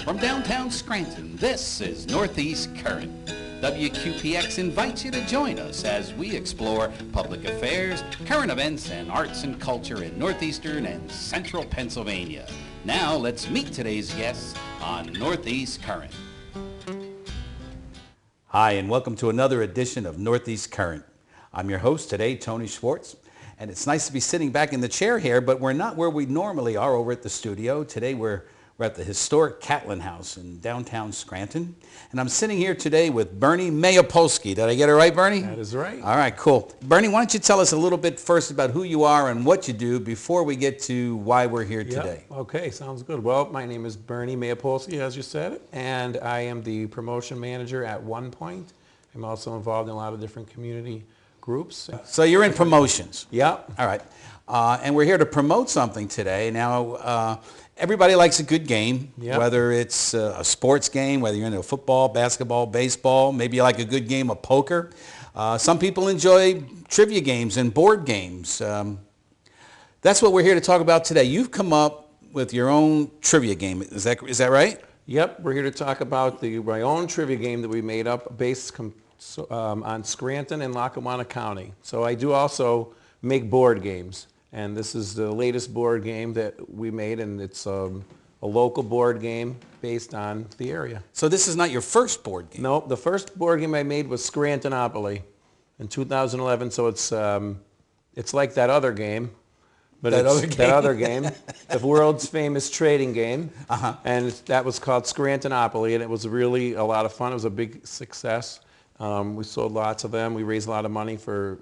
From downtown Scranton, this is Northeast Current. WQPX invites you to join us as we explore public affairs, current events, and arts and culture in northeastern and central Pennsylvania. Now, let's meet today's guests on Northeast Current. Hi, and welcome to another edition of Northeast Current. I'm your host today, Tony Schwartz, and it's nice to be sitting back in the chair here, but we're not where we normally are over at the studio. Today we're at the historic Catlin House in downtown Scranton, and I'm sitting here today with Bernie Maopolski. Did I get it right, Bernie? That is right. All right, cool. Bernie, why don't you tell us a little bit first about who you are and what you do before we get to why we're here today. Okay, sounds good. Well, my name is Bernie Maopolski, as you said, and I am the promotion manager at One Point. I'm also involved in a lot of different community groups. So you're in promotions. Yeah. All right. And we're here to promote something today. Now, everybody likes a good game, whether it's a sports game, whether you're into football, basketball, baseball, maybe you like a good game of poker. Some people enjoy trivia games and board games. That's what we're here to talk about today. You've come up with your own trivia game. Is that right? Yep, we're here to talk about my own trivia game that we made up based on Scranton and Lackawanna County. So I do also make board games. And this is the latest board game that we made, and it's a local board game based on the area. So this is not your first board game? No, the first board game I made was Scrantonopoly in 2011. So it's like that other game, but that other game, the world's famous trading game, and that was called Scrantonopoly, and it was really a lot of fun. It was a big success. We sold lots of them. We raised a lot of money for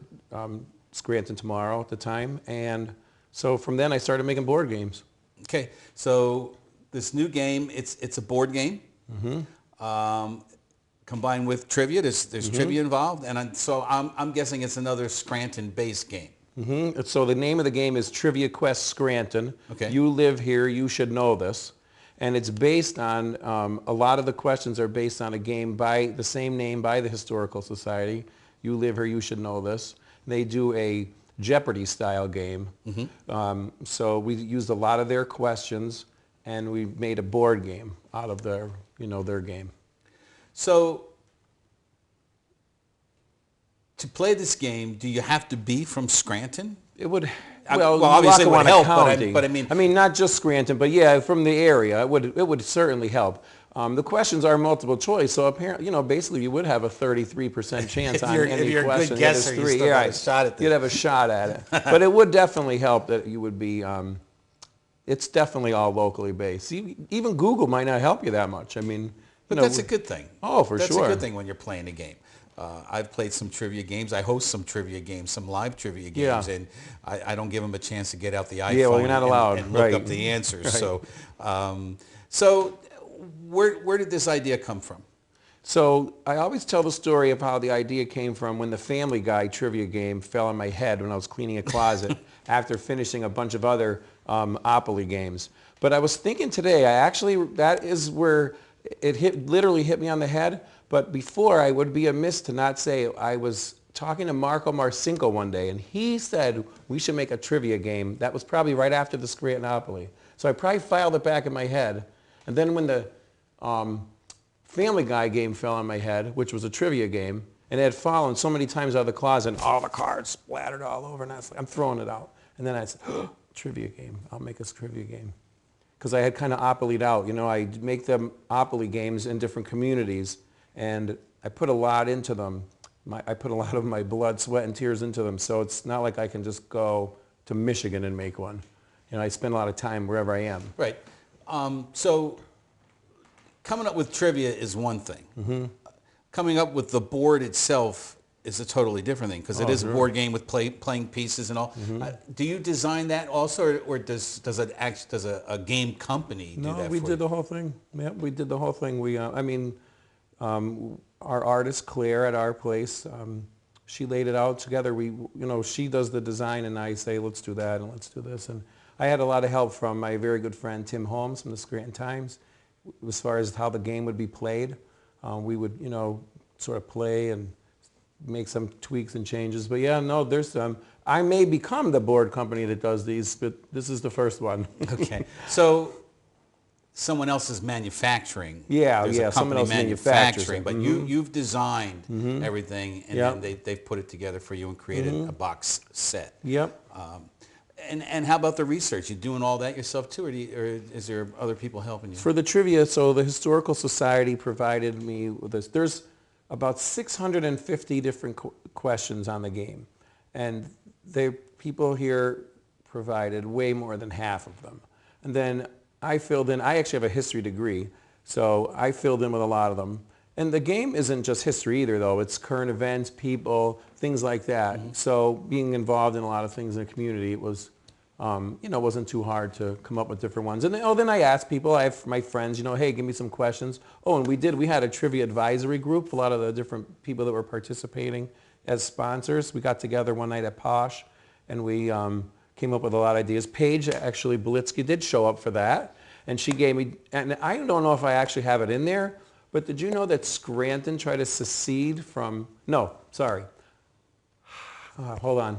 Scranton Tomorrow at the time, and so from then I started making board games. Okay, so this new game, it's a board game, combined with trivia. There's trivia involved, and so I'm guessing it's another Scranton-based game. So the name of the game is Trivia Quest Scranton. Okay. You live here, you should know this. And it's based on, a lot of the questions are based on a game by the same name by the Historical Society. You live here, you should know this. They do a Jeopardy-style game. So we used a lot of their questions, and we made a board game out of their game. So to play this game, do you have to be from Scranton? It would. Well, obviously it would help, but I mean, not just Scranton, but yeah, from the area, it would certainly help. The questions are multiple choice, so apparently, basically you would have a 33% chance on any question. If you're a good guesser, you still have a shot at this. You'd have a shot at it. But it would definitely help that you would be, it's definitely all locally based. Even Google might not help you that much. I mean, but that's a good thing. Oh, for sure. That's a good thing when you're playing a game. I've played some trivia games. I host some trivia games, some live trivia games, and I don't give them a chance to get out the iPhone well, you're not allowed. and look up the answers. So where did this idea come from? So I always tell the story of how the idea came from when the Family Guy trivia game fell on my head when I was cleaning a closet after finishing a bunch of other Monopoly games. But I was thinking today, that is where it literally hit me on the head. But before, I would be amiss to not say, I was talking to Marco Marcinko one day, and he said we should make a trivia game. That was probably right after the Scrantonopoly. So I probably filed it back in my head. And then when the Family Guy game fell on my head, which was a trivia game, and it had fallen so many times out of the closet, and all the cards splattered all over, and I was like, I'm throwing it out. And then I said, trivia game. I'll make a trivia game. Because I had kind of opolyed out. I make the Monopoly games in different communities, and I put a lot into them. I put a lot of my blood, sweat, and tears into them, so it's not like I can just go to Michigan and make one. I spend a lot of time wherever I am. Right. So coming up with trivia is one thing. Coming up with the board itself is a totally different thing, because it is a board game with playing pieces and all. Do you design that also, or does a game company do that for you? No, we did the whole thing. Yeah, we did the whole thing. Our artist Claire at our place, she laid it out together. She does the design, and I say, let's do that and let's do this. And I had a lot of help from my very good friend Tim Holmes from the Scranton Times, as far as how the game would be played. We would, sort of play and make some tweaks and changes. But yeah, no, there's some. I may become the board company that does these, but this is the first one. Okay. So someone else is manufacturing. Yeah, There's yeah, a someone company else manufactures manufacturing, it. but you've designed everything, and then they've put it together for you and created a box set. Yep. And how about the research? You doing all that yourself too, or is there other people helping you? For the trivia, so the Historical Society provided me with this. There's about 650 different questions on the game, and people here provided way more than half of them. And then I filled in, I actually have a history degree, so I filled in with a lot of them. And the game isn't just history either, though. It's current events, people, things like that. So being involved in a lot of things in the community, it was, it wasn't too hard to come up with different ones. And then I asked people, I have my friends, hey, give me some questions. Oh, and we had a trivia advisory group, a lot of the different people that were participating as sponsors. We got together one night at Posh, and we came up with a lot of ideas. Paige, actually, Belitsky did show up for that, and she gave me, and I don't know if I actually have it in there, but did you know that Scranton tried to secede from, no, sorry, hold on,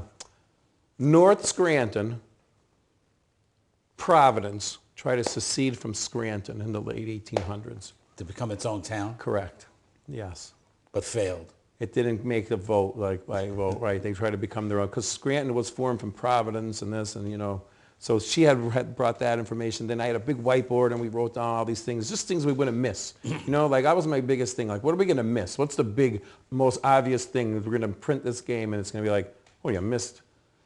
North Scranton, Providence, tried to secede from Scranton in the late 1800s. To become its own town? Correct, yes. But failed. It didn't make the vote by vote, right? They tried to become their own, because Scranton was formed from Providence and this, and so she had brought that information. Then I had a big whiteboard, and we wrote down all these things, just things we wouldn't miss. That was my biggest thing. Like, what are we going to miss? What's the big, most obvious thing that we're going to print this game, and it's going to be like, oh, you missed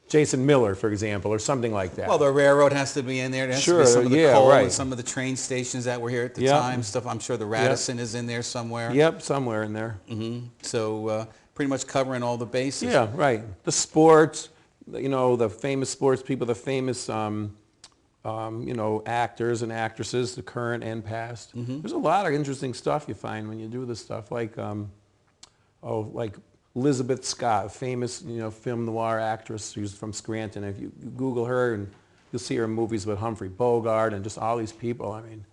Jason Miller, for example, or something like that. Well, the railroad has to be in there. There has to be some of the coal and some of the train stations that were here at the time. Stuff. I'm sure the Radisson is in there somewhere. Yep, somewhere in there. So pretty much covering all the bases. Yeah, right. The sports, the famous sports people, the famous, actors and actresses, the current and past. There's a lot of interesting stuff you find when you do this stuff, like Elizabeth Scott, famous, film noir actress who's from Scranton. If you Google her, and you'll see her in movies with Humphrey Bogart and just all these people. I mean,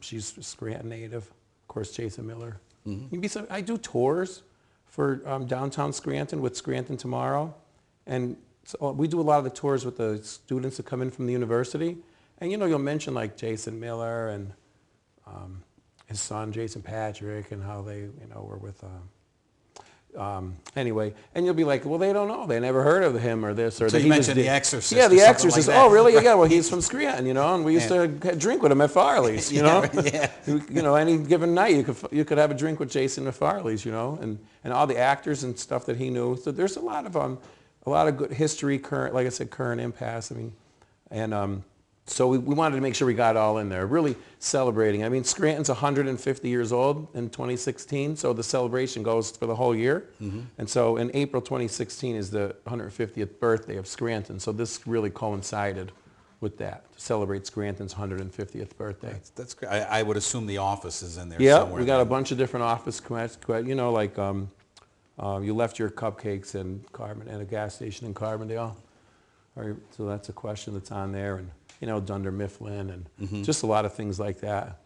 she's a Scranton native. Of course, Jason Miller. I do tours for downtown Scranton with Scranton Tomorrow, and so we do a lot of the tours with the students that come in from the university. And you'll mention like Jason Miller and his son Jason Patrick, and how they were with. Anyway, and you'll be like, well, they don't know. They never heard of him or this or that. So you mentioned The Exorcist. Yeah, The Exorcist. Like, oh, really? Yeah, well, he's from Scranton, and we used to drink with him at Farley's, any given night you could have a drink with Jason at Farley's, and all the actors and stuff that he knew. So there's a lot of good history, current, like I said, current and past. So we wanted to make sure we got it all in there, really celebrating. I mean, Scranton's 150 years old in 2016, so the celebration goes for the whole year. And so in April 2016 is the 150th birthday of Scranton, so this really coincided with that, to celebrate Scranton's 150th birthday. That's great. I would assume the office is in there somewhere. somewhere. We got a bunch of different office, like you left your cupcakes in a gas station in Carbondale. So that's a question that's on there. And Dunder Mifflin, and just a lot of things like that.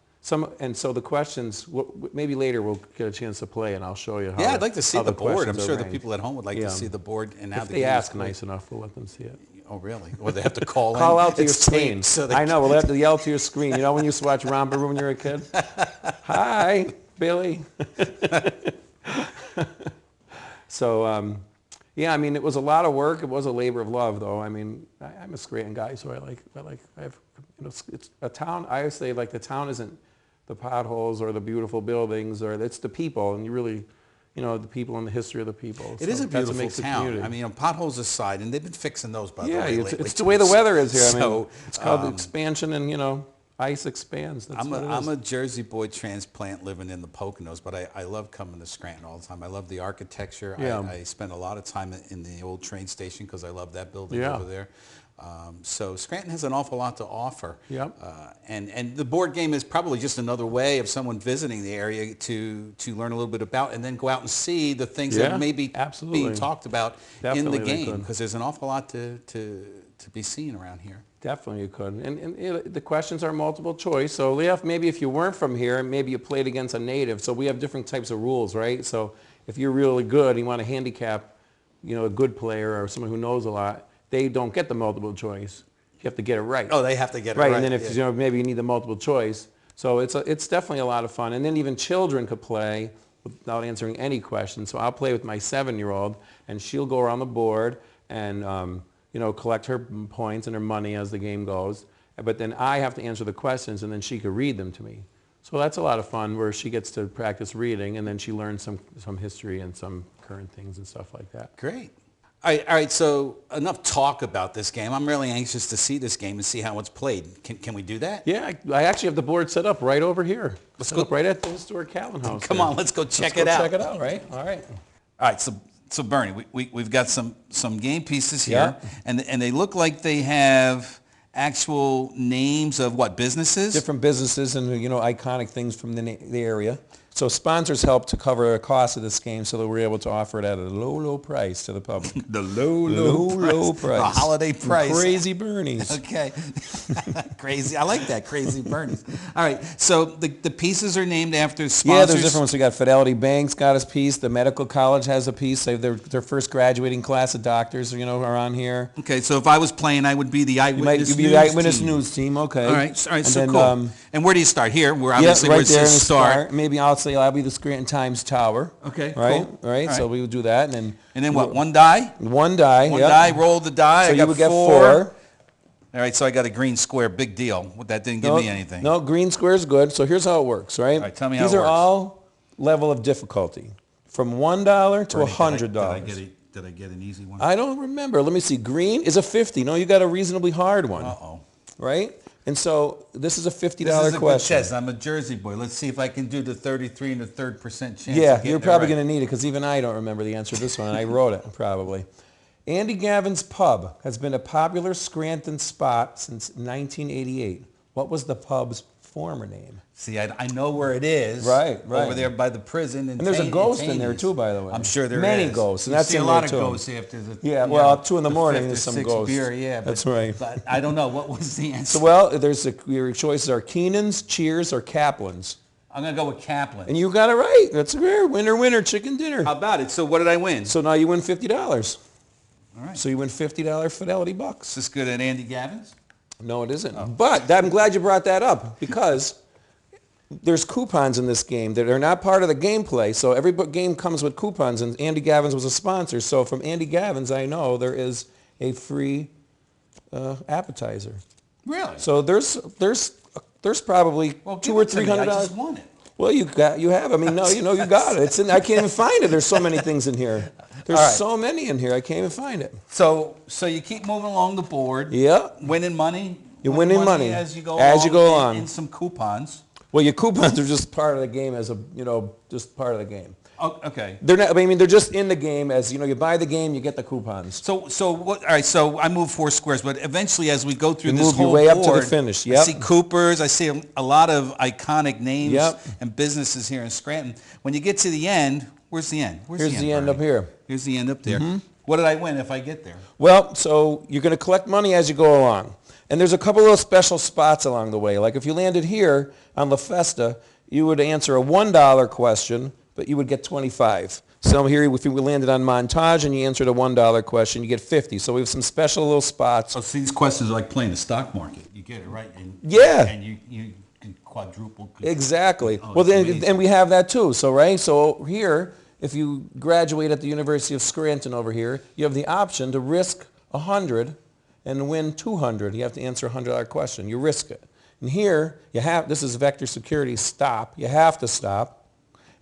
And so the questions, maybe later we'll get a chance to play, and I'll show you how. Yeah, I'd like to see the board. I'm sure the arranged. people at home would like to see the board and how if they ask nice enough, we'll let them see it. Oh, really? Or they have to call in. Call out to your screen. So I know. We'll have to yell to your screen. When you used to watch Romper Room when you were a kid? Hi, Billy. So. Yeah, I mean, it was a lot of work. It was a labor of love, though. I mean, I'm a Scranton guy, so I have, it's a town. I always say, like, the town isn't the potholes or the beautiful buildings, or it's the people, and you really, the people and the history of the people. It is a beautiful town. I mean, potholes aside, and they've been fixing those, by the way, lately. It's the way the weather is here. I mean, it's called expansion, and, ice expands. That's I'm a Jersey boy transplant living in the Poconos, but I love coming to Scranton all the time. I love the architecture. Yeah. I spend a lot of time in the old train station because I love that building over there. So Scranton has an awful lot to offer. Yep. And the board game is probably just another way of someone visiting the area to learn a little bit about, and then go out and see the things that may be being talked about in the game, because there's an awful lot to be seen around here. Definitely you could. And the questions are multiple choice. So maybe if you weren't from here, maybe you played against a native. So we have different types of rules, right? So if you're really good and you want to handicap, a good player or someone who knows a lot, they don't get the multiple choice. you have to get it right. Oh, they have to get it right. right. And then if maybe you need the multiple choice. So it's definitely a lot of fun. And then even children could play without answering any questions. So I'll play with my 7-year-old, and she'll go around the board and collect her points and her money as the game goes. But then I have to answer the questions, and then she could read them to me. So that's a lot of fun, where she gets to practice reading, and then she learns some history and some current things and stuff like that. Great. All right, so enough talk about this game. I'm really anxious to see this game and see how it's played. Can we do that? Yeah, I actually have the board set up right over here. Let's go right at the historic Catlin House. Come on, let's go check it out. Check it out, right? All right. All right, so Bernie, we've got some game pieces here, and they look like they have actual names of what, businesses? Different businesses and iconic things from the area. So sponsors help to cover the cost of this game, so that we're able to offer it at a low price to the public. The low price. The holiday price. Crazy Bernies. Okay. Crazy. I like that, Crazy Bernies. All right, so the pieces are named after sponsors? Yeah, there's different ones. We got Fidelity Bank's got a piece. The medical college has a piece. Their first graduating class of doctors, are on here. Okay, so if I was playing, I would be the eyewitness news team. You'd be the eyewitness news team, okay. All right, so then, cool. And where do you start? Here, where obviously right where it there says start. Maybe I'll be the Scranton Times Tower. Okay, right, cool. Right. So we would do that, and then what? One die. One die. One die. Roll the die. So I got you would get 4. All right, so I got a green square. Big deal. That didn't give me anything. No, green square is good. So here's how it works, right? All right, tell me how it works. These are works. all level of difficulty, from $1 to $100. Did I get an easy one? I don't remember. Let me see. Green is a 50. No, you got a reasonably hard one. Uh-oh. Right? And so this is a $50 this is a question. Good test. I'm a Jersey boy. Let's see if I can do the 33 and the 3rd% chance. Yeah, you're probably going to need it, because even I don't remember the answer to this one, and I wrote it probably. Andy Gavin's Pub has been a popular Scranton spot since 1988. What was the pub's former name? See, I know where it is. Right. Over there by the prison. And there's a ghost in there too, by the way. I'm sure there is. Many ghosts, and that's see in a lot there of too. ghosts after the. Yeah, well, 2 in the morning there's some ghosts. Beer, yeah. That's right. But I don't know. What was the answer? So, well, your choices are Keenan's, Cheers, or Kaplan's. I'm going to go with Catlin. And you got it right. That's rare. Winner, chicken dinner. How about it? So what did I win? So now you win $50. All right. So you win $50 Fidelity bucks. Is this good at Andy Gavin's? No, it isn't. Oh. But I'm glad you brought that up, because there's coupons in this game that are not part of the gameplay. So every game comes with coupons, and Andy Gavin's was a sponsor. So from Andy Gavin's, I know there is a free appetizer. Really? So there's probably $200 or $300. I just won it. Well, you have. I mean, no, you got it. I can't even find it. There's so many things in here. There's so many in here. I can't even find it. So you keep moving along the board. Yeah. Winning money. You're winning money as you go along. And some coupons. Well, your coupons are just part of the game just part of the game. Oh, okay. They're not. I mean, they're just in the game as you buy the game, you get the coupons. So what? All right. So I move 4 squares, but eventually, as we go through this whole your way board, up to the finish. Yep. I see Cooper's. I see a lot of iconic names Yep. and businesses here in Scranton. When you get to the end, where's the end? Here's the end up here. Here's the end up there. Mm-hmm. What did I win if I get there? Well, so you're going to collect money as you go along. And there's a couple of special spots along the way. Like if you landed here on La Festa, you would answer a $1 question, but you would get 25. So here, if you landed on Montage and you answered a $1 question, you get 50. So we have some special little spots. Oh, see, these questions are like playing the stock market. You get it right. And you can quadruple. Exactly. Oh, well, and we have that too. So, right? So here, if you graduate at the University of Scranton over here, you have the option to risk 100 and win 200. You have to answer a $100 question. You risk it. And here, this is Vector Security stop. You have to stop.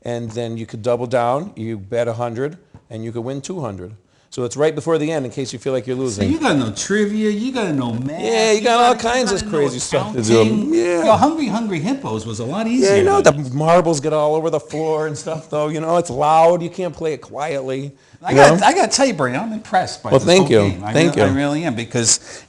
And then you could double down. You bet 100, and you could win 200. So it's right before the end in case you feel like you're losing. So you got to know trivia. You got to know math. Yeah, you got all kinds of crazy stuff to do. Yeah. Hungry Hippos was a lot easier. Yeah, the marbles get all over the floor and stuff, though. It's loud. You can't play it quietly. I got to tell you, Bernie, I'm impressed by this whole game. Thank you. I really am, because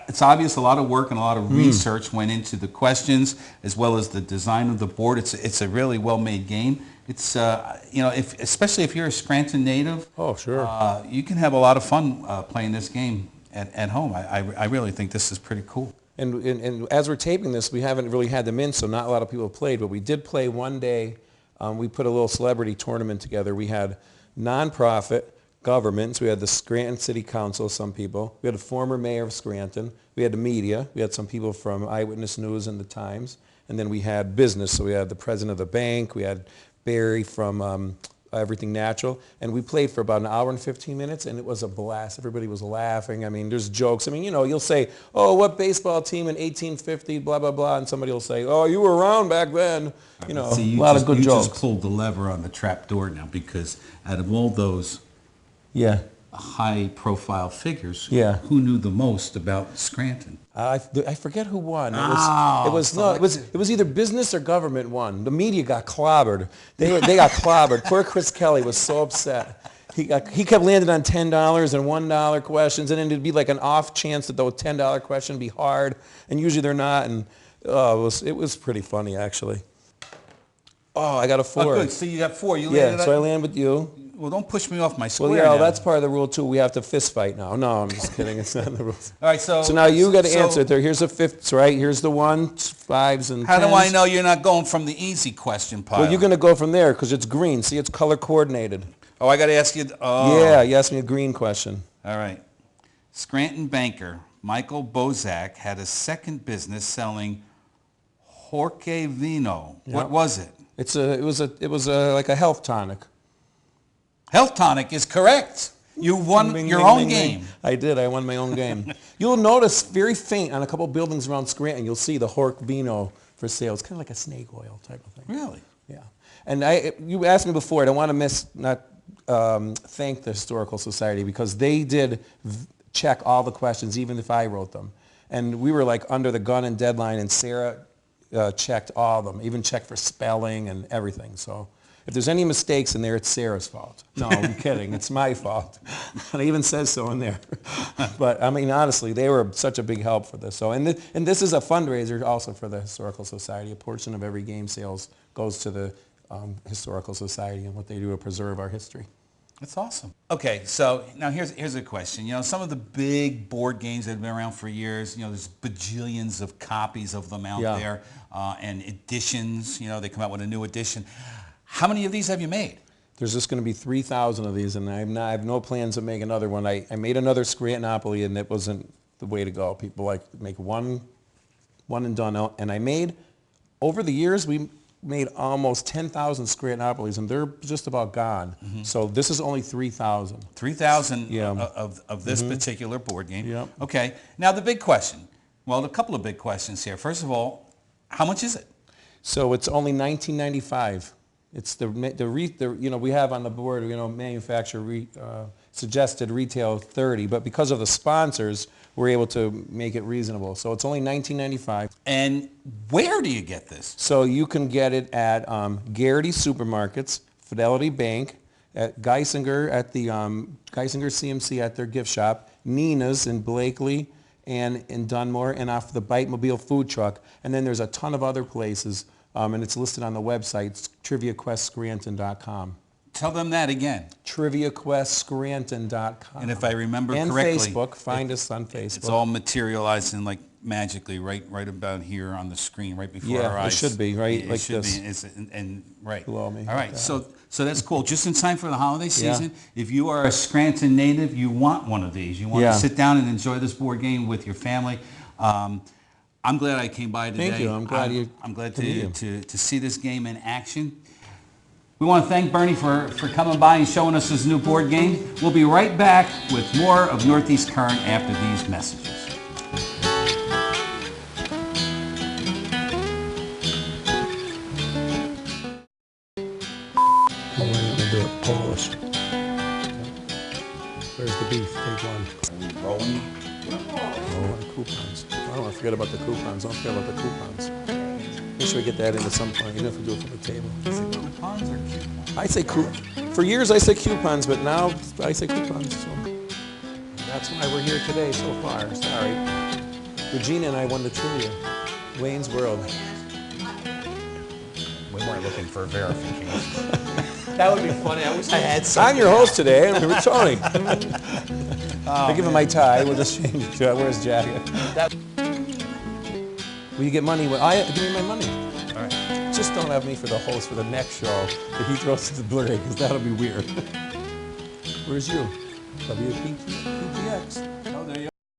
it's obvious a lot of work and a lot of research went into the questions as well as the design of the board. It's a really well-made game. It's especially if you're a Scranton native. Oh, sure. You can have a lot of fun playing this game at home. I really think this is pretty cool. And as we're taping this, we haven't really had them in, so not a lot of people have played. But we did play one day. We put a little celebrity tournament together. We had nonprofit, government. So we had the Scranton City Council, some people. We had a former mayor of Scranton. We had the media. We had some people from Eyewitness News and the Times. And then we had business. So we had the president of the bank. We had Barry from Everything Natural. And we played for about an hour and 15 minutes, and it was a blast. Everybody was laughing. I mean, there's jokes. I mean, you know, you'll say, oh, what baseball team in 1850, blah, blah, blah. And somebody will say, oh, you were around back then. You know, See, a lot of good jokes. You just pulled the lever on the trap door now, because out of all those high-profile figures, who knew the most about Scranton? I forget who won. It was either business or government won. The media got clobbered. They got clobbered. Poor Chris Kelly was so upset. He kept landing on $10 and $1 questions, and then it'd be like an off chance that the $10 question would be hard, and usually they're not. And it was pretty funny, actually. Oh, I got a 4. Oh, good. So you got 4. You landed so I land with you. Well, don't push me off my square. Well, yeah, now. that's part of the rule too. We have to fist fight now. No, I'm just kidding. It's not in the rules. All right, so now you got to answer it. There. Here's a 5th, right? Here's the 1s, 5s, and 10s. How do I know you're not going from the easy question pile? Well, you're going to go from there because it's green. See, it's color coordinated. Oh, I got to ask you. Oh. Yeah, you asked me a green question. All right. Scranton banker Michael Bozak had a second business selling Jorge Vino. Yep. What was it? It was like a health tonic. Health tonic is correct. You won your own game. I did. I won my own game. You'll notice very faint on a couple buildings around Scranton. You'll see the Jorge Vino for sale. It's kind of like a snake oil type of thing. Really? Yeah. And you asked me before. I don't want to thank the Historical Society because they did check all the questions, even if I wrote them. And we were like under the gun and deadline, and Sarah checked all of them, even checked for spelling and everything. So if there's any mistakes in there, it's Sarah's fault. No, I'm kidding. It's my fault. And it even says so in there. But, I mean, honestly, they were such a big help for this. So, and this is a fundraiser also for the Historical Society. A portion of every game sales goes to the Historical Society and what they do to preserve our history. That's awesome. Okay, so now here's a question. You know, some of the big board games that have been around for years, you know, there's bajillions of copies of them out there, and editions, you know, they come out with a new edition. How many of these have you made? There's just going to be 3,000 of these, and I have no plans to make another one. I made another Scrantonopoly, and it wasn't the way to go. People like to make one and done. And I made, over the years, we made almost 10,000 Scrantonopolies, and they're just about gone. Mm-hmm. So this is only 3,000. 3,000 of this particular board game. Yep. Okay. Now the big question. Well, a couple of big questions here. First of all, how much is it? So it's only $19.95. It's the you know, we have on the board, you know, manufacturer suggested retail $30, but because of the sponsors, we're able to make it reasonable. So it's only $19.95. And where do you get this? So you can get it at Garrity Supermarkets, Fidelity Bank, at Geisinger at the Geisinger CMC at their gift shop, Nina's in Blakely and in Dunmore, and off the Bite Mobile food truck. And then there's a ton of other places. And it's listed on the website. It's TriviaQuestScranton.com. Tell them that again. TriviaQuestScranton.com. And if I remember and correctly, Facebook. Find us on Facebook. It's all materialized in like magically right about here on the screen, right before our eyes. It should be right it like should this. And right. Below me. All right. So that's cool. Just in time for the holiday season. If you are a Scranton native, you want one of these. You want to sit down and enjoy this board game with your family. I'm glad I came by today. Thank you. I'm glad to see this game in action. We want to thank Bernie for coming by and showing us his new board game. We'll be right back with more of Northeast Current after these messages. We're going to do it Polish. Where's the beef? Take one. Are we rolling? Oh, the coupons. I don't want to forget about the coupons. Don't forget about the coupons. Make sure we get that in at some point, even if we do it from the table. Is it coupons or coupons? I say coupons. For years I say coupons, but now I say coupons. So that's why we're here today so far. Sorry. Regina and I won the trivia. Wayne's World. We weren't looking for verification. That would be funny. I wish I had some. I'm your host today. I'm with Tony. I give him my tie. We'll just change it to I wear his jacket. Will you get money? Give me my money. All right. Just don't have me for the host for the next show. If he throws it to the blurry, because that'll be weird. Where's you? WQPX.